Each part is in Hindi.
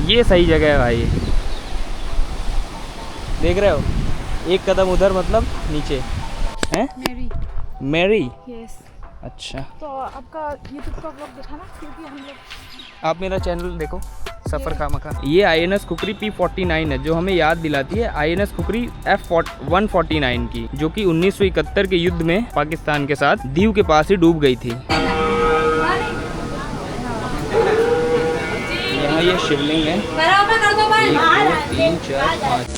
ये सही जगह है भाई, देख रहे हो, एक कदम उधर मतलब नीचे हैं। Mary yes. अच्छा, तो आपका यूट्यूब का व्लॉग देखा ना, क्योंकि हम लोग आप मेरा चैनल देखो, सफ़र खामखा। ये INS खुकरी P49 है जो हमें याद दिलाती है INS खुकरी F149 की, जो कि 1971 के युद्ध में पाकिस्तान के साथ दीव के पास ही डूब गई थी। यहाँ ये शिवलिंग है, 1 2 3 4 5।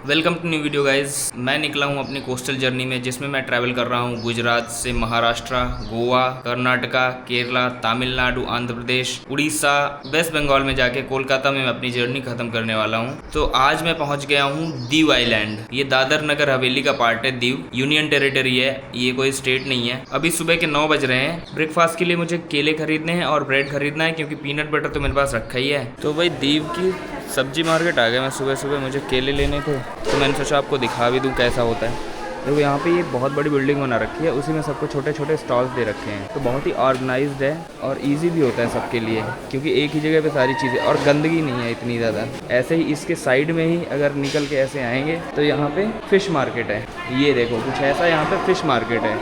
Welcome to new video guys. मैं निकला हूँ अपनी कोस्टल जर्नी में, जिसमें मैं ट्रैवल कर रहा हूँ गुजरात से महाराष्ट्र, गोवा, कर्नाटका, केरला, तमिलनाडु, आंध्र प्रदेश, उड़ीसा, वेस्ट बंगाल में जाके कोलकाता में मैं अपनी जर्नी खत्म करने वाला हूँ। तो आज मैं पहुँच गया हूँ दीव आइलैंड। ये दादर नगर हवेली का पार्ट है। दीव यूनियन टेरिटरी है, ये कोई स्टेट नहीं है। अभी सुबह के 9 बज रहे हैं। ब्रेकफास्ट के लिए मुझे केले खरीदने हैं और ब्रेड खरीदना है, क्योंकि पीनट बटर तो मेरे पास रखा ही है। तो भाई दीव की सब्जी मार्केट आ गया मैं सुबह सुबह, मुझे केले लेने थे, तो मैंने सोचा आपको दिखा भी दूं कैसा होता है। देखो यहाँ पे ये बहुत बड़ी बिल्डिंग बना रखी है, उसी में सबको छोटे छोटे स्टॉल्स दे रखे हैं, तो बहुत ही ऑर्गेनाइज्ड है और इजी भी होता है सबके लिए, क्योंकि एक ही जगह पे सारी चीज़ें, और गंदगी नहीं है इतनी ज़्यादा। ऐसे ही इसके साइड में ही अगर निकल के ऐसे आएंगे तो यहाँ पे फ़िश मार्केट है। ये देखो कुछ ऐसा यहाँ पे फ़िश मार्केट है।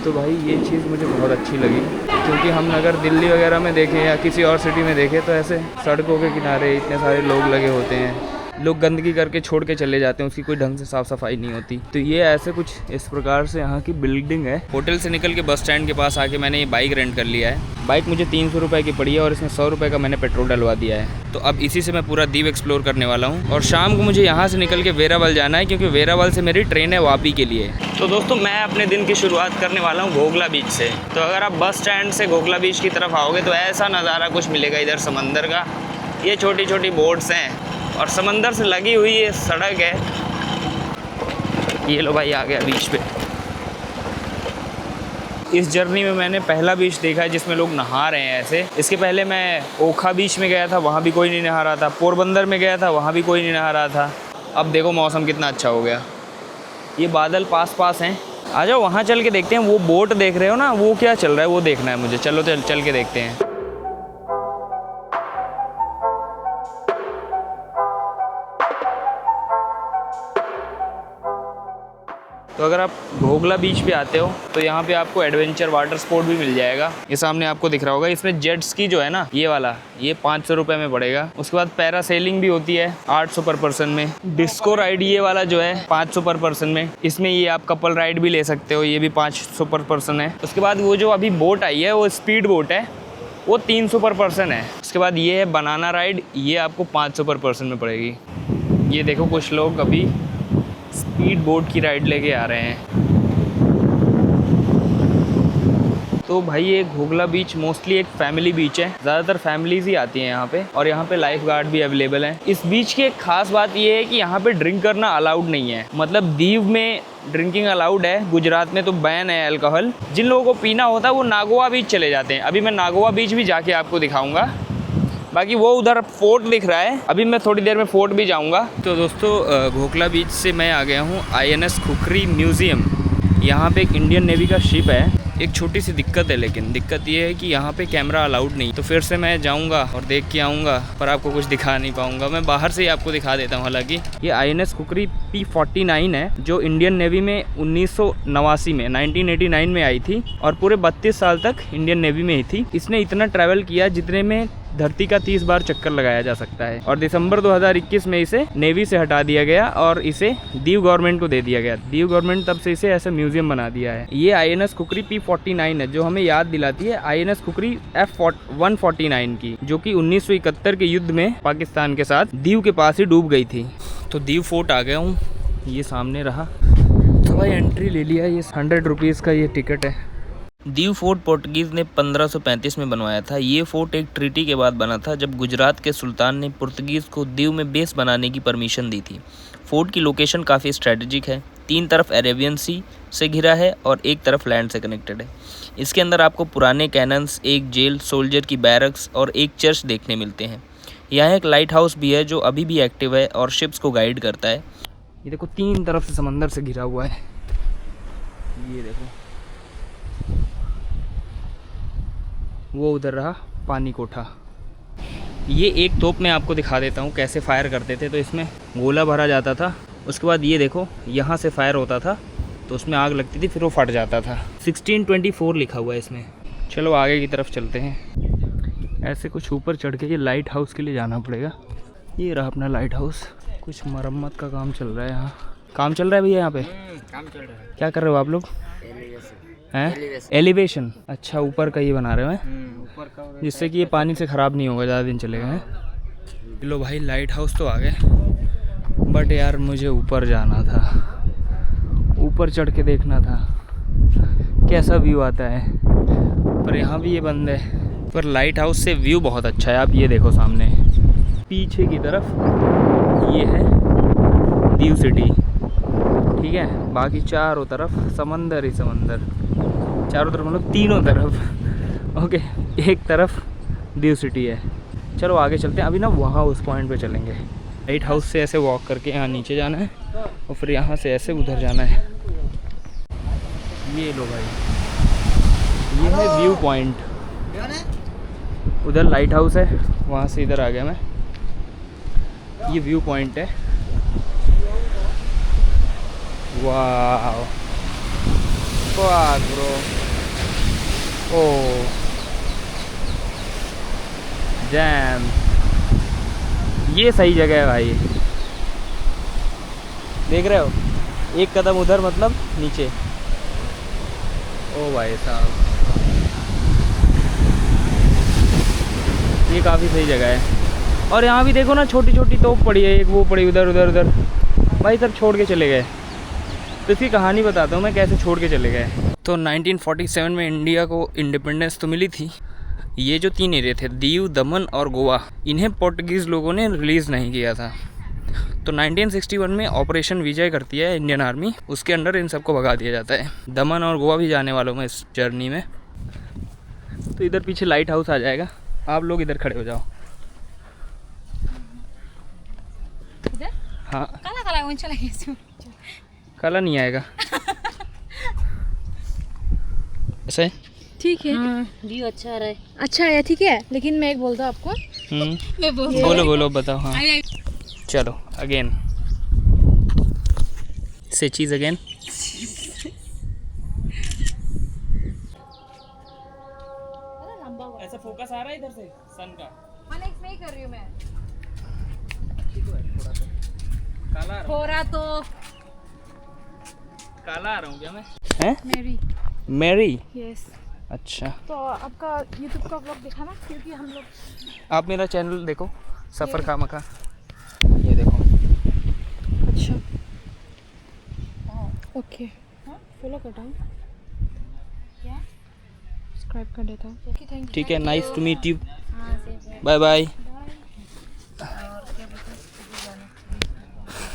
तो भाई ये चीज़ मुझे बहुत अच्छी लगी, क्योंकि हम अगर दिल्ली वगैरह में देखें या किसी और सिटी में देखें तो ऐसे सड़कों के किनारे इतने सारे लोग लगे होते हैं, लोग गंदगी करके छोड़ के चले जाते हैं, उसकी कोई ढंग से साफ़ सफाई नहीं होती। तो ये ऐसे कुछ इस प्रकार से यहाँ की बिल्डिंग है। होटल से निकल के बस स्टैंड के पास आके मैंने ये बाइक रेंट कर लिया है। बाइक मुझे 300 रुपये की पड़ी है और इसमें 100 रुपये का मैंने पेट्रोल डलवा दिया है। तो अब इसी से मैं पूरा दीव एक्सप्लोर करने वाला हूँ, और शाम को मुझे यहाँ से निकल के वेरावल जाना है, क्योंकि वेरावल से मेरी ट्रेन है वापी के लिए। तो दोस्तों मैं अपने दिन की शुरुआत करने वाला हूँ घोघला बीच से। तो अगर आप बस स्टैंड से घोघला बीच की तरफ आओगे तो ऐसा नज़ारा कुछ मिलेगा इधर समंदर का। ये छोटी छोटी बोट्स हैं और समंदर से लगी हुई ये सड़क है। ये लो भाई आ गया बीच पे। इस जर्नी में मैंने पहला बीच देखा है जिसमें लोग नहा रहे हैं ऐसे। इसके पहले मैं ओखा बीच में गया था, वहाँ भी कोई नहीं नहा रहा था। पोरबंदर में गया था, वहाँ भी कोई नहीं नहा रहा था। अब देखो मौसम कितना अच्छा हो गया, ये बादल पास पास हैं। आ जाओ वहाँ चल के देखते हैं। वो बोट देख रहे हो ना, वो क्या चल रहा है वो देखना है मुझे। चलो चल के देखते हैं। तो अगर आप घोघला बीच पे आते हो तो यहाँ पे आपको एडवेंचर वाटर स्पोर्ट भी मिल जाएगा। ये सामने आपको दिख रहा होगा, इसमें जेट स्की जो है ना ये वाला, ये 500 रुपये में पड़ेगा। उसके बाद पैरासेलिंग भी होती है 800 पर पर्सन में। डिस्को राइड ये वाला जो है 500 पर पर्सन में। इसमें ये आप कपल राइड भी ले सकते हो, ये भी 500 पर पर्सन है। उसके बाद वो जो अभी बोट आई है वो स्पीड बोट है, वो 300 पर पर्सन है। उसके बाद ये है बनाना राइड, ये आपको 500 पर पर्सन में पड़ेगी। ये देखो कुछ लोग अभी स्पीड बोट की राइड लेके आ रहे हैं। तो भाई ये घोघला बीच मोस्टली एक फैमिली बीच है, ज़्यादातर फैमिलीज ही आती हैं यहाँ पे, और यहाँ पे लाइफ गार्ड भी अवेलेबल हैं। इस बीच की एक खास बात ये है कि यहाँ पे ड्रिंक करना अलाउड नहीं है। मतलब दीव में ड्रिंकिंग अलाउड है, गुजरात में तो बैन है अल्कोहल। जिन लोगों को पीना होता है वो नागोवा बीच चले जाते हैं। अभी मैं नागोवा बीच भी जाके आपको दिखाऊंगा। बाकी वो उधर फोर्ट दिख रहा है, अभी मैं थोड़ी देर में फोर्ट भी जाऊंगा। तो दोस्तों घोघला बीच से मैं आ गया हूँ INS खुकरी म्यूज़ियम। यहाँ पे एक इंडियन नेवी का शिप है। एक छोटी सी दिक्कत है, लेकिन दिक्कत ये है कि यहाँ पे कैमरा अलाउड नहीं। तो फिर से मैं जाऊँगा और देख के आऊँगा, पर आपको कुछ दिखा नहीं पाऊँगा। मैं बाहर से ही आपको दिखा देता हूँ। हालांकि ये INS खुकरी P49 है, जो इंडियन नेवी में 1989 में 1989 में आई थी, और पूरे 32 साल तक इंडियन नेवी में ही थी। इसने इतना ट्रैवल किया जितने में धरती का 30 बार चक्कर लगाया जा सकता है। और दिसंबर 2021 में इसे नेवी से हटा दिया गया और इसे दीव गवर्नमेंट को दे दिया गया। दीव गवर्नमेंट तब से इसे ऐसे म्यूजियम बना दिया है। ये INS खुकरी P49 है, जो हमें याद दिलाती है INS खुकरी F149 की, जो कि 1971 के युद्ध में पाकिस्तान के साथ दीव के पास ही डूब गई थी। तो दीव फोर्ट आ गया हूँ, ये सामने रहा। तो भाई एंट्री ले लिया। ये 100 रुपीज़ का ये टिकट है। दीव फोर्ट पोर्टुगीज़ ने 1535 में बनवाया था। ये फोर्ट एक ट्रीटी के बाद बना था, जब गुजरात के सुल्तान ने पुर्तगीज़ को दीव में बेस बनाने की परमिशन दी थी। फोर्ट की लोकेशन काफ़ी स्ट्रेटेजिक है। 3 तरफ अरेबियन सी से घिरा है और एक तरफ लैंड से कनेक्टेड है। इसके अंदर आपको पुराने कैनन्स, एक जेल, सोल्जर की बैरक्स और एक चर्च देखने मिलते हैं। यहाँ एक लाइट हाउस भी है जो अभी भी एक्टिव है और शिप्स को गाइड करता है। ये देखो 3 तरफ से समंदर से घिरा हुआ है। ये देखो वो उधर रहा पानी कोठा। ये एक तोप मैं आपको दिखा देता हूँ कैसे फायर करते थे। तो इसमें गोला भरा जाता था, उसके बाद ये देखो यहाँ से फायर होता था तो उसमें आग लगती थी, फिर वो फट जाता था। 1624 लिखा हुआ है इसमें। चलो आगे की तरफ चलते हैं। ऐसे कुछ ऊपर चढ़ के ये लाइट हाउस के लिए जाना पड़ेगा। ये रहा अपना लाइट हाउस। कुछ मरम्मत का काम चल रहा है यहाँ। काम चल रहा है भैया यहाँ पे? काम चल रहा है। क्या कर रहे हो आप लोग? हैं? एलिवेशन। अच्छा, ऊपर का ये बना रहे हो हैं, ऊपर का जिससे कि ये पानी से ख़राब नहीं होगा, ज़्यादा दिन चलेगा। हैं? लो भाई, लाइट हाउस तो आ गए, बट यार मुझे ऊपर जाना था, ऊपर चढ़ के देखना था कैसा व्यू आता है। पर यहाँ भी ये बंद है। पर लाइट हाउस से व्यू बहुत अच्छा है। आप ये देखो सामने पीछे की तरफ ये है दीव सिटी, ठीक है। बाकी चारों तरफ समंदर ही समंदर, चारों तरफ मतलब तीनों तरफ। ओके, एक तरफ दीव सिटी है। चलो आगे चलते हैं। अभी ना वहाँ उस पॉइंट पे चलेंगे। लाइट हाउस से ऐसे वॉक करके यहाँ नीचे जाना है और फिर यहाँ से ऐसे उधर जाना है। ये लो भाई, ये है व्यू पॉइंट। उधर लाइट हाउस है, वहाँ से इधर आ गया मैं। ये व्यू पॉइंट है। वाह वाह ब्रो, ओह डैम, ये सही जगह है भाई। देख रहे हो, एक कदम उधर मतलब नीचे। ओ भाई साहब, ये काफ़ी सही जगह है। और यहाँ भी देखो ना, छोटी छोटी तोप पड़ी है, एक वो पड़ी उधर उधर उधर। भाई सब छोड़ के चले गए। तो इसकी कहानी बताता हूँ मैं कैसे छोड़ के चले गए। तो 1947 में इंडिया को इंडिपेंडेंस तो मिली थी। ये जो 3 एरिया थे, दीव, दमन और गोवा, इन्हें पोर्टुगीज़ लोगों ने रिलीज़ नहीं किया था। तो 1961 में ऑपरेशन विजय करती है इंडियन आर्मी, उसके अंडर इन सबको भगा दिया जाता है। दमन और गोवा भी जाने वालों में इस जर्नी में। तो इधर पीछे लाइट हाउस आ जाएगा, आप लोग इधर खड़े हो जाओ। हाँ, काला नहीं आएगा ऐसे। ठीक है, व्यू अच्छा आ रहा है। अच्छा है, ठीक है। लेकिन मैं एक बोलता हूँ आपको, बोलो बोलो, बताओ। हाँ चलो अगेन से चीज़ अगेन। ऐसा फोकस आ रहा है इधर से सन का। इसमें ही कर रही हूँ मैं। काला थोड़ा तो काला आ रहा हूँ क्या मैं? हैं? मेरी मैरी? यस। अच्छा, तो आपका यूट्यूब का व्लॉग देखा ना, क्योंकि हम लोग। आप मेरा चैनल देखो, सफ़र का मका, ये देखो। अच्छा ओके, फॉलो करता हूँ, सब्सक्राइब कर देता हूँ। Okay, thank you. ठीक है, nice to meet you, bye bye.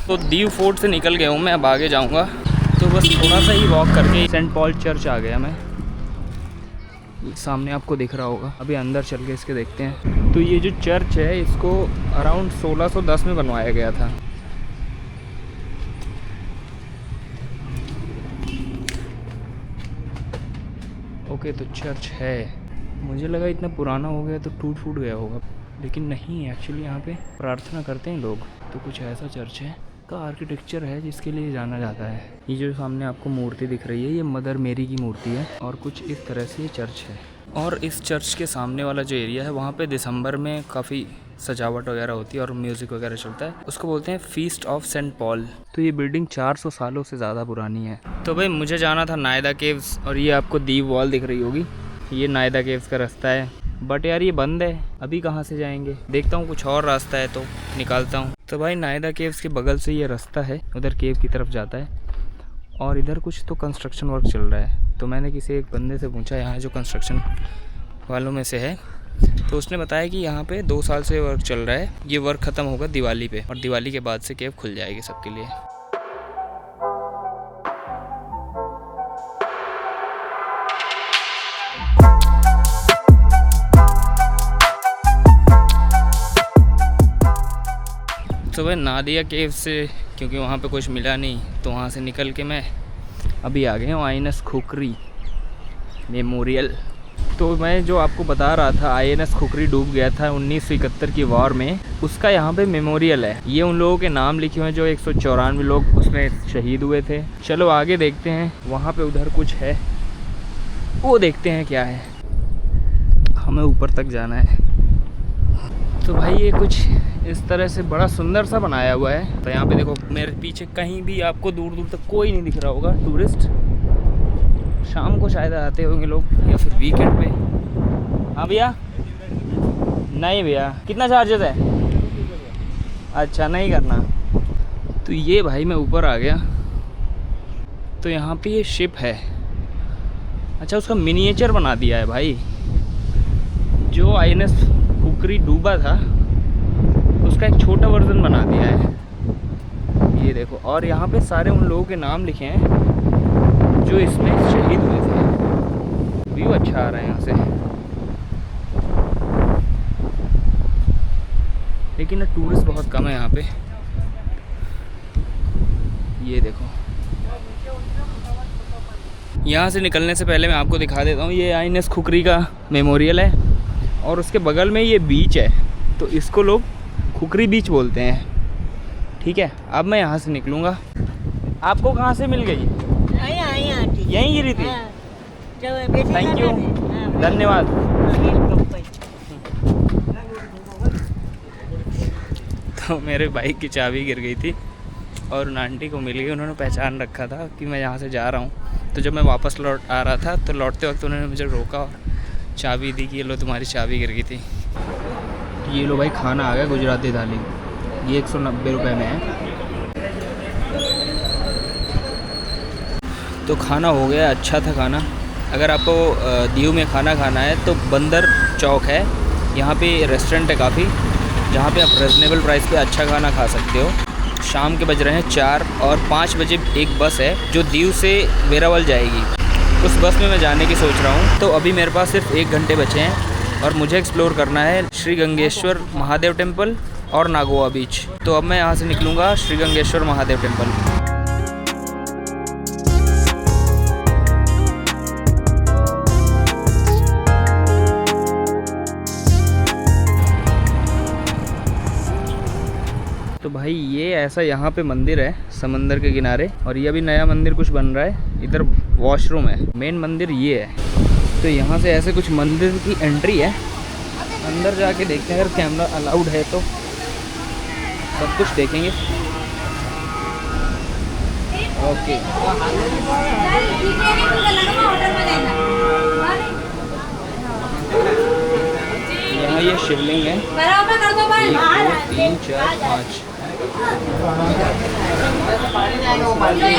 तो दीव फोर्ट से निकल गया हूँ मैं, अब आगे जाऊँगा। तो बस थोड़ा सा ही वॉक करके सेंट पॉल चर्च आ गया मैं। सामने आपको दिख रहा होगा। अभी अंदर चल के इसके देखते हैं। तो ये जो चर्च है, इसको अराउंड 1610 में बनवाया गया था। ओके, तो चर्च है। मुझे लगा इतना पुराना हो गया तो टूट फूट गया होगा, लेकिन नहीं, एक्चुअली यहाँ पे प्रार्थना करते हैं लोग। तो कुछ ऐसा चर्च है का आर्किटेक्चर है जिसके लिए जाना जाता है। ये जो सामने आपको मूर्ति दिख रही है, ये मदर मेरी की मूर्ति है। और कुछ इस तरह से ये चर्च है। और इस चर्च के सामने वाला जो एरिया है, वहाँ पे दिसंबर में काफ़ी सजावट वगैरह होती है और म्यूज़िक वगैरह चलता है। उसको बोलते हैं फीस्ट ऑफ सेंट पॉल। तो ये बिल्डिंग 400 सालों से ज़्यादा पुरानी है। तो भाई मुझे जाना था नायदा केव्स, और ये आपको दीव वॉल दिख रही होगी, ये नायदा केव्स का रास्ता है। बट यार ये बंद है, अभी कहाँ से जाएंगे? देखता हूँ कुछ और रास्ता है तो निकालता हूँ। तो भाई नायदा केव्स के बगल से ये रास्ता है, उधर केव की तरफ जाता है। और इधर कुछ तो कंस्ट्रक्शन वर्क चल रहा है। तो मैंने किसी एक बंदे से पूछा, यहाँ जो कंस्ट्रक्शन वालों में से है, तो उसने बताया कि यहाँ पे 2 साल से वर्क चल रहा है। ये वर्क ख़त्म होगा दिवाली पे, और दिवाली के बाद से केव खुल जाएगी सबके लिए। तो भाई नादिया केव से, क्योंकि वहाँ पे कुछ मिला नहीं, तो वहाँ से निकल के मैं अभी आ गए हूँ आइनस खोखरी मेमोरियल। तो मैं जो आपको बता रहा था INS खुकरी डूब गया था 1971 की वॉर में, उसका यहाँ पे मेमोरियल है। ये उन लोगों के नाम लिखे हुए हैं जो 194 लोग उसमें शहीद हुए थे। चलो आगे देखते हैं, वहाँ पे उधर कुछ है, वो देखते हैं क्या है। हमें ऊपर तक जाना है। तो भाई ये कुछ इस तरह से बड़ा सुंदर सा बनाया हुआ है। तो यहाँ पे देखो मेरे पीछे कहीं भी आपको दूर दूर तक कोई नहीं दिख रहा होगा टूरिस्ट। शाम को शायद आते होंगे लोग या फिर वीकेंड पे। हाँ भैया, नहीं भैया, कितना चार्जेस है? अच्छा, नहीं करना। तो ये भाई मैं ऊपर आ गया। तो यहाँ पे ये शिप है। अच्छा, उसका मिनिएचर बना दिया है भाई। जो INS खुकरी डूबा था उसका एक छोटा वर्जन बना दिया है। ये देखो, और यहाँ पे सारे उन लोगों के नाम लिखे हैं जो इसमें शहीद हुए थे। व्यू अच्छा आ रहा है यहाँ से, लेकिन टूरिस्ट बहुत कम है यहाँ पे। ये देखो, यहाँ से निकलने से पहले मैं आपको दिखा देता हूँ, ये INS खुकरी का मेमोरियल है और उसके बगल में ये बीच है। तो इसको लोग खुकरी बीच बोलते हैं। ठीक है, अब मैं यहाँ से निकलूँगा। आपको कहाँ से मिल गई? यहीं गिरी थी? थैंक यू, धन्यवाद। तो मेरे बाइक की चाबी गिर गई थी और उन आंटी को मिल गई। उन्होंने पहचान रखा था कि मैं यहाँ से जा रहा हूँ। तो जब मैं वापस लौट आ रहा था तो लौटते वक्त उन्होंने मुझे रोका और चाबी दी कि ये लो तुम्हारी चाबी गिर गई थी। ये लो भाई, खाना आ गया, गुजराती थाली। ये 190 रुपये में है। तो खाना हो गया, अच्छा था खाना। अगर आपको दीव में खाना खाना है तो बंदर चौक है, यहाँ पे रेस्टोरेंट है काफ़ी, जहाँ पे आप रिजनेबल प्राइस पे अच्छा खाना खा सकते हो। शाम के बज रहे हैं 4 और 5 बजे एक बस है जो दीव से वेरावल जाएगी। उस बस में मैं जाने की सोच रहा हूँ। तो अभी मेरे पास सिर्फ 1 घंटे बचे हैं और मुझे एक्सप्लोर करना है श्री गंगेश्वर महादेव टेम्पल और नागोआ बीच। तो अब मैं यहाँ से निकलूँगा श्री गंगेश्वर महादेव टेम्पल। तो भाई ये ऐसा यहाँ पे मंदिर है समंदर के किनारे, और ये अभी नया मंदिर कुछ बन रहा है। इधर वॉशरूम है, मेन मंदिर ये है। तो यहाँ से ऐसे कुछ मंदिर की एंट्री है। अंदर जाके देखते हैं, अगर कैमरा अलाउड है तो सब कुछ देखेंगे। ओके, यहाँ ये शिवलिंग है। 1 2 3 4 5।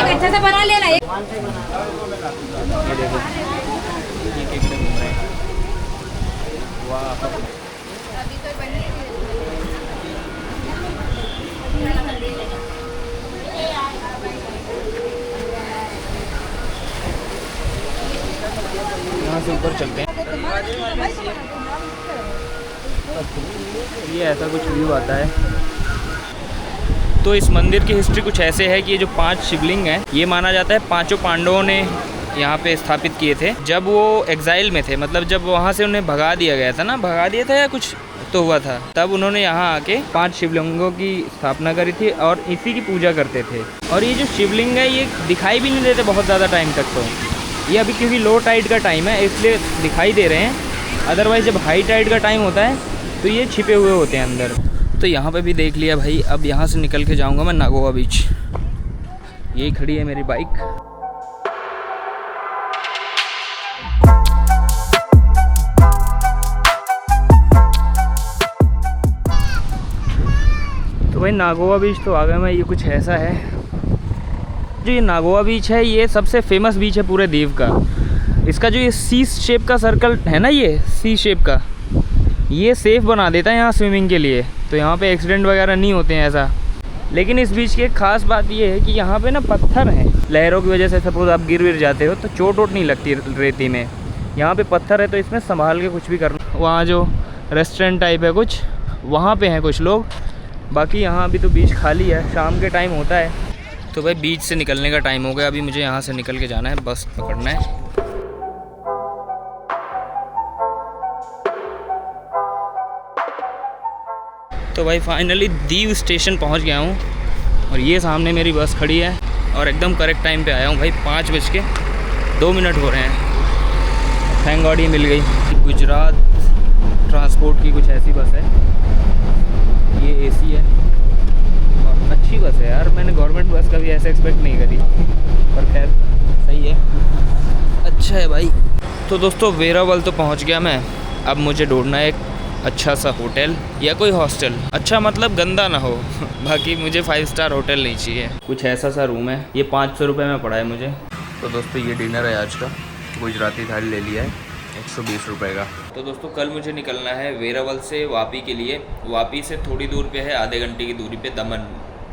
अच्छे से बना लेना। ये देखो, ये कैसे घूम रहे हैं। वाह, यहाँ से ऊपर चलते हैं। ये ऐसा कुछ व्यू आता है। तो इस मंदिर की हिस्ट्री कुछ ऐसे है कि ये जो 5 शिवलिंग हैं, ये माना जाता है 5 पांडवों ने यहाँ पे स्थापित किए थे जब वो एग्जाइल में थे। मतलब जब वहाँ से उन्हें भगा दिया गया था ना, भगा दिया था या कुछ तो हुआ था, तब उन्होंने यहाँ आके 5 शिवलिंगों की स्थापना करी थी और इसी की पूजा करते थे। और ये जो शिवलिंग है ये दिखाई भी नहीं देते बहुत ज़्यादा टाइम तक। तो ये अभी क्योंकि लो टाइड का टाइम है इसलिए दिखाई दे रहे हैं, अदरवाइज़ जब हाई टाइड का टाइम होता है तो ये छिपे हुए होते हैं अंदर। तो यहाँ पे भी देख लिया भाई। अब यहाँ से निकल के जाऊँगा मैं नागोआ बीच। यही खड़ी है मेरी बाइक। तो भाई नागोआ बीच तो आ गया मैं। ये कुछ ऐसा है। जो ये नागोआ बीच है ये सबसे फेमस बीच है पूरे दीव का। इसका जो ये सी शेप का सर्कल है ना, ये सी शेप का, ये सेफ़ बना देता है यहाँ स्विमिंग के लिए। तो यहाँ पे एक्सीडेंट वगैरह नहीं होते हैं ऐसा। लेकिन इस बीच की एक ख़ास बात ये है कि यहाँ पे ना पत्थर हैं। लहरों की वजह से सपोज़ आप गिर जाते हो तो चोट वोट नहीं लगती रेती में। यहाँ पे पत्थर है तो इसमें संभाल के कुछ भी करना। वहाँ जो रेस्टोरेंट टाइप है कुछ, वहाँ पे हैं कुछ लोग। बाकी यहाँ अभी तो बीच खाली है, शाम के टाइम होता है। तो भाई बीच से निकलने का टाइम हो गया। अभी मुझे यहाँ से निकल के जाना है, बस पकड़ना है। तो भाई फाइनली दीव स्टेशन पहुंच गया हूं और ये सामने मेरी बस खड़ी है और एकदम करेक्ट टाइम पे आया हूं भाई। 5:02 हो रहे हैं। थैंक गॉड ये मिल गई। गुजरात ट्रांसपोर्ट की कुछ ऐसी बस है, ये एसी है और अच्छी बस है यार। मैंने गवर्नमेंट बस कभी ऐसे एक्सपेक्ट नहीं करी, पर खैर सही है, अच्छा है भाई। तो दोस्तों वेरावल तो पहुंच गया मैं। अब मुझे ढूंढना है एक अच्छा सा होटल या कोई हॉस्टल, अच्छा मतलब गंदा ना हो बाकी मुझे 5 स्टार होटल नहीं चाहिए। कुछ ऐसा सा रूम है, ये 500 रुपये में पड़ा है मुझे। तो दोस्तों ये डिनर है आज का, गुजराती थाली ले लिया है 120 रुपये का। तो दोस्तों कल मुझे निकलना है वेरावल से वापी के लिए। वापी से थोड़ी दूर पे है, आधे घंटे की दूरी पे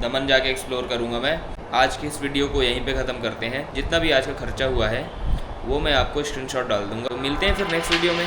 दमन जाके एक्सप्लोर करूँगा मैं। आज की इस वीडियो को यहीं पे ख़त्म करते हैं। जितना भी आज का खर्चा हुआ है वो मैं आपको स्क्रीनशॉट डाल दूँगा। तो मिलते हैं फिर नेक्स्ट वीडियो में।